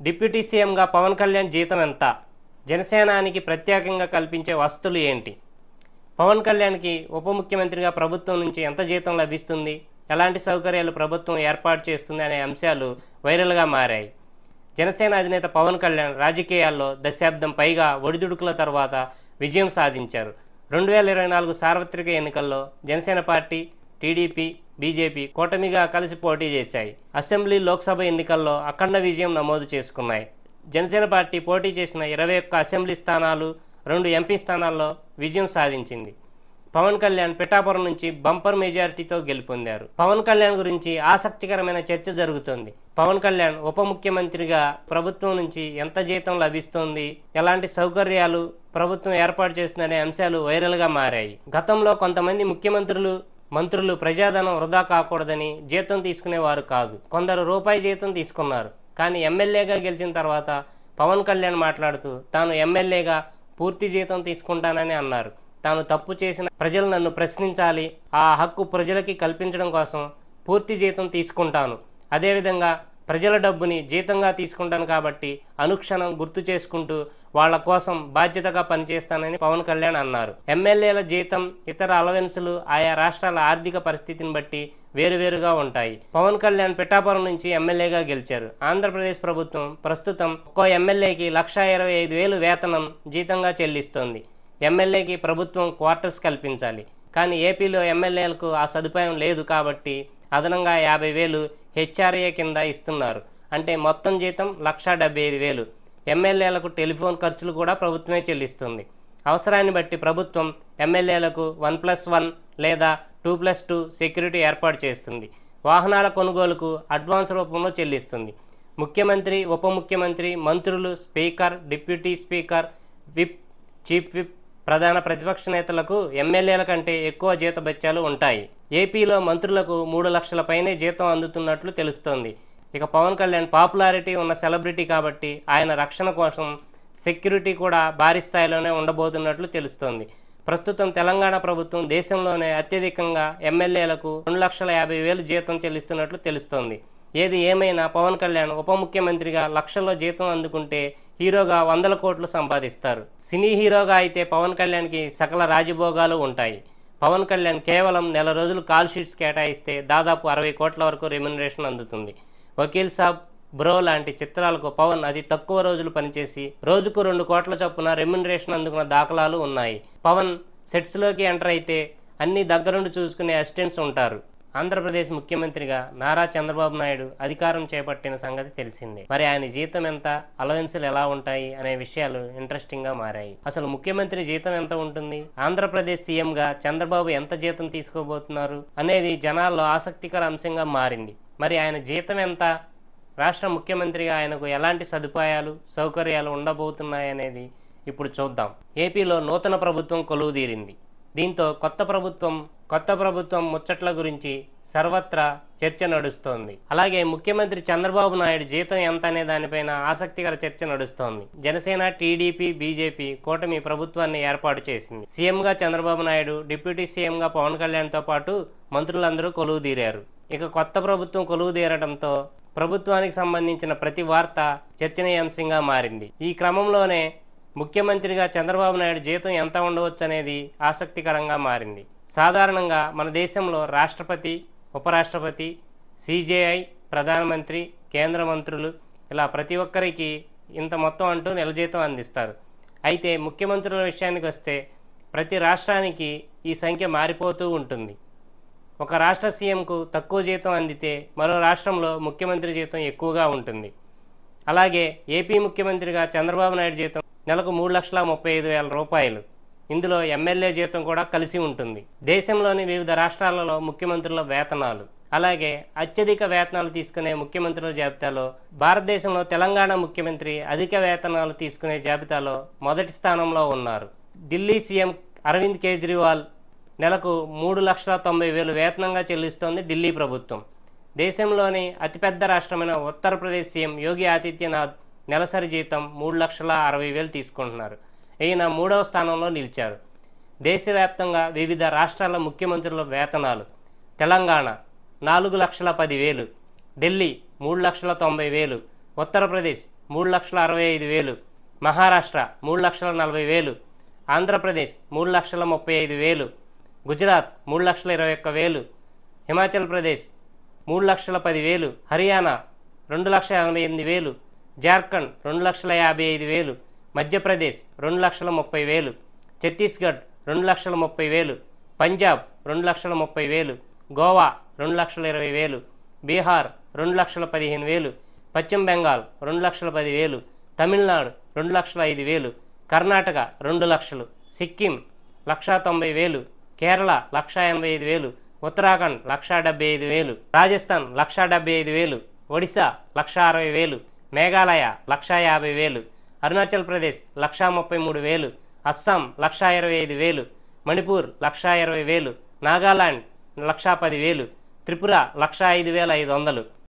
Deputy సీఎంగా పవన్ కళ్యాణ్ జీతం ఎంత? జనసేనానికి ప్రత్యేకంగా కల్పించే వసతులు ఏంటి? పవన్ కళ్యాణ్కి ఉప ముఖ్యమంత్రిగా ప్రభుత్వం నుంచి ఎంత జీతం లభిస్తుంది? ఎలాంటి సౌకర్యాలు ప్రభుత్వం ఏర్పాటు చేస్తుంది అనే అంశాలు వైరల్గా మారాయి. జనసేన అధినేత పవన్ కళ్యాణ్ రాజకీయాల్లో దశాబ్దం పైగా ఒడిదుడుకుల తర్వాత విజయం సాధించారు. 2024 సార్వత్రిక ఎన్నికల్లో జనసేన పార్టీ, టీడీపీ, బీజేపీ కూటమిగా కలిసి పోటీ చేశాయి. అసెంబ్లీ, లోక్సభ ఎన్నికల్లో అఖండ విజయం నమోదు చేసుకున్నాయి. జనసేన పార్టీ పోటీ చేసిన 21 అసెంబ్లీ స్థానాలు, 2 ఎంపీ స్థానాల్లో విజయం సాధించింది. పవన్ కళ్యాణ్ పిఠాపురం నుంచి బంపర్ మెజారిటీతో గెలుపొందారు. పవన్ కళ్యాణ్ గురించి ఆసక్తికరమైన చర్చ జరుగుతోంది. పవన్ కళ్యాణ్ ఉప ముఖ్యమంత్రిగా ప్రభుత్వం నుంచి ఎంత జీతం లభిస్తుంది, ఎలాంటి సౌకర్యాలు ప్రభుత్వం ఏర్పాటు చేస్తుందనే అంశాలు వైరల్గా మారాయి. గతంలో కొంతమంది ముఖ్యమంత్రులు, మంత్రులు ప్రజాధనం వృధా కాకూడదని జీతం తీసుకునేవారు కాదు. కొందరు రూపాయి జీతం తీసుకున్నారు. కానీ ఎమ్మెల్యేగా గెలిచిన తర్వాత పవన్ కళ్యాణ్ మాట్లాడుతూ తాను ఎమ్మెల్యేగా పూర్తి జీతం తీసుకుంటానని అన్నారు. తాను తప్పు చేసిన ప్రజలు నన్ను ప్రశ్నించాలి, ఆ హక్కు ప్రజలకి కల్పించడం కోసం పూర్తి జీతం తీసుకుంటాను. అదేవిధంగా ప్రజల డబ్బుని జీతంగా తీసుకుంటాను కాబట్టి అనుక్షణం గుర్తు చేసుకుంటూ వాళ్ల కోసం బాధ్యతగా పనిచేస్తానని పవన్ కళ్యాణ్ అన్నారు. ఎమ్మెల్యేల జీతం, ఇతర అలవెన్సులు ఆయా రాష్ట్రాల ఆర్థిక పరిస్థితిని బట్టి వేరువేరుగా ఉంటాయి. పవన్ కళ్యాణ్ పిఠాపురం నుంచి ఎమ్మెల్యేగా గెలిచారు. ఆంధ్రప్రదేశ్ ప్రభుత్వం ప్రస్తుతం ఒక్కో ఎమ్మెల్యేకి 1,25,000 వేతనం జీతంగా చెల్లిస్తోంది. ఎమ్మెల్యేకి ప్రభుత్వం క్వార్టర్స్ కల్పించాలి. కానీ ఏపీలో ఎమ్మెల్యేలకు ఆ సదుపాయం లేదు కాబట్టి అదనంగా 50,000 హెచ్ఆర్ఏ కింద ఇస్తున్నారు. అంటే మొత్తం జీతం 1,75,000. ఎమ్మెల్యేలకు టెలిఫోన్ ఖర్చులు కూడా ప్రభుత్వమే చెల్లిస్తుంది. అవసరాన్ని బట్టి ప్రభుత్వం ఎమ్మెల్యేలకు 1+1 లేదా 2+2 సెక్యూరిటీ ఏర్పాటు చేస్తుంది. వాహనాల కొనుగోలుకు అడ్వాన్స్ రూపంలో చెల్లిస్తుంది. ముఖ్యమంత్రి, ఉప ముఖ్యమంత్రి, మంత్రులు, speaker, deputy speaker, whip, chief whip, ప్రధాన ప్రతిపక్ష నేతలకు ఎమ్మెల్యేల కంటే ఎక్కువ జీతభత్యాలు ఉంటాయి. ఏపీలో మంత్రులకు 3 లక్షల పైనే జీతం అందుతున్నట్లు తెలుస్తోంది. ఇక పవన్ కళ్యాణ్ పాపులారిటీ ఉన్న సెలబ్రిటీ కాబట్టి ఆయన రక్షణ కోసం సెక్యూరిటీ కూడా భారీ స్థాయిలోనే ఉండబోతున్నట్లు తెలుస్తోంది. ప్రస్తుతం తెలంగాణ ప్రభుత్వం దేశంలోనే అత్యధికంగా ఎమ్మెల్యేలకు 2,50,000 జీతం చెల్లిస్తున్నట్లు తెలుస్తోంది. ఏది ఏమైనా పవన్ కళ్యాణ్ ఉప ముఖ్యమంత్రిగా లక్షల్లో జీతం అందుకుంటే హీరోగా 100 కోట్లు సంపాదిస్తారు. సినీ హీరోగా అయితే పవన్ కళ్యాణ్కి సకల రాజభోగాలు ఉంటాయి. పవన్ కళ్యాణ్ కేవలం నెల రోజులు కాల్ షీట్స్ కేటాయిస్తే దాదాపు 60 కోట్ల వరకు రెమ్యునరేషన్ అందుతుంది. వకీల్ సాబ్, బ్రో లాంటి చిత్రాలకు పవన్ అతి తక్కువ రోజులు పనిచేసి రోజుకు 2 కోట్ల చొప్పున రెమ్యునరేషన్ అందుకున్న దాఖలాలు ఉన్నాయి. పవన్ సెట్స్లోకి ఎంటర్ అయితే అన్ని దగ్గరుండి చూసుకునే అసిస్టెంట్స్ ఉంటారు. ఆంధ్రప్రదేశ్ ముఖ్యమంత్రిగా నారా చంద్రబాబు నాయుడు అధికారం చేపట్టిన సంగతి తెలిసిందే. మరి ఆయన జీతం ఎంత, అలవెన్సులు ఎలా ఉంటాయి అనే విషయాలు ఇంట్రెస్టింగ్ గా మారాయి. అసలు ముఖ్యమంత్రి జీతం ఎంత ఉంటుంది, ఆంధ్రప్రదేశ్ సీఎంగా చంద్రబాబు ఎంత జీతం తీసుకోబోతున్నారు అనేది జనాల్లో ఆసక్తికర అంశంగా మారింది. మరి ఆయన జీతం ఎంత, రాష్ట్ర ముఖ్యమంత్రిగా ఆయనకు ఎలాంటి సదుపాయాలు, సౌకర్యాలు ఉండబోతున్నాయనేది ఇప్పుడు చూద్దాం. ఏపీలో నూతన ప్రభుత్వం కొలువుదీరింది. దీంతో కొత్త ప్రభుత్వం ముచ్చట్ల గురించి సర్వత్రా చర్చ నడుస్తోంది. అలాగే ముఖ్యమంత్రి చంద్రబాబు నాయుడు జీతం ఎంత అనే దానిపైన ఆసక్తికర చర్చ నడుస్తోంది. జనసేన, టీడీపీ, బీజేపీ కూటమి ప్రభుత్వాన్ని ఏర్పాటు చేసింది. సీఎంగా చంద్రబాబు నాయుడు, డిప్యూటీ సీఎంగా పవన్ కళ్యాణ్తో పాటు మంత్రులందరూ కొలువుదీరారు. ఇక కొత్త ప్రభుత్వం కొలువుదీరడంతో ప్రభుత్వానికి సంబంధించిన ప్రతి వార్త చర్చనీయాంశంగా మారింది. ఈ క్రమంలోనే ముఖ్యమంత్రిగా చంద్రబాబు నాయుడు జీతం ఎంత ఉండవచ్చు అనేది ఆసక్తికరంగా మారింది. సాధారణంగా మన దేశంలో రాష్ట్రపతి, ఉపరాష్ట్రపతి, సిజేఐ, ప్రధానమంత్రి, కేంద్ర మంత్రులు ఇలా ప్రతి ఒక్కరికి ఇంత మొత్తం అంటూ నెల జీతం అందిస్తారు. అయితే ముఖ్యమంత్రుల విషయానికి వస్తే ప్రతి రాష్ట్రానికి ఈ సంఖ్య మారిపోతూ ఉంటుంది. ఒక రాష్ట్ర సీఎంకు తక్కువ జీతం అందితే మరో రాష్ట్రంలో ముఖ్యమంత్రి జీతం ఎక్కువగా ఉంటుంది. అలాగే ఏపీ ముఖ్యమంత్రిగా చంద్రబాబు నాయుడు జీతం నెలకు 3,35,000 రూపాయలు. ఇందులో ఎమ్మెల్యే జీతం కూడా కలిసి ఉంటుంది. దేశంలోని వివిధ రాష్ట్రాలలో ముఖ్యమంత్రుల వేతనాలు, అలాగే అత్యధిక వేతనాలు తీసుకునే ముఖ్యమంత్రుల జాబితాలో భారతదేశంలో తెలంగాణ ముఖ్యమంత్రి అధిక వేతనాలు తీసుకునే జాబితాలో మొదటి స్థానంలో ఉన్నారు. ఢిల్లీ సీఎం అరవింద్ కేజ్రీవాల్ నెలకు 3,90,000 వేతనంగా చెల్లిస్తోంది ఢిల్లీ ప్రభుత్వం. దేశంలోని అతిపెద్ద రాష్ట్రమైన ఉత్తరప్రదేశ్ సీఎం యోగి ఆదిత్యనాథ్ నెలసరి జీతం 3,60,000 తీసుకుంటున్నారు. ఈయన 3వ స్థానంలో నిలిచారు. దేశవ్యాప్తంగా వివిధ రాష్ట్రాల ముఖ్యమంత్రుల వేతనాలు: తెలంగాణ 4,10,000, ఢిల్లీ 3,90,000, ఉత్తరప్రదేశ్ 3,65,000, మహారాష్ట్ర 3,40,000, ఆంధ్రప్రదేశ్ 3,35,000, గుజరాత్ 3,21,000, హిమాచల్ ప్రదేశ్ 3,10,000, హర్యానా 2,88,000, జార్ఖండ్ 2,55,000, మధ్యప్రదేశ్ 2,30,000, ఛత్తీస్గఢ్ 2,30,000, పంజాబ్ 2,30,000, గోవా 2,20,000, బీహార్ 2,15,000, పశ్చిమ బెంగాల్ 2,10,000, తమిళనాడు 2,05,000, కర్ణాటక 2,00,000, సిక్కిం 1,90,000, కేరళ 1,85,000, ఉత్తరాఖండ్ 1,75,000, రాజస్థాన్ 1,75,000, ఒడిశా 1,60,000, మేఘాలయ 1,50,000, అరుణాచల్ ప్రదేశ్ 1,33,000, అస్సాం 1,25,000, మణిపూర్ 1,20,000, నాగాలాండ్ 1,10,000, త్రిపుర 1,05,500.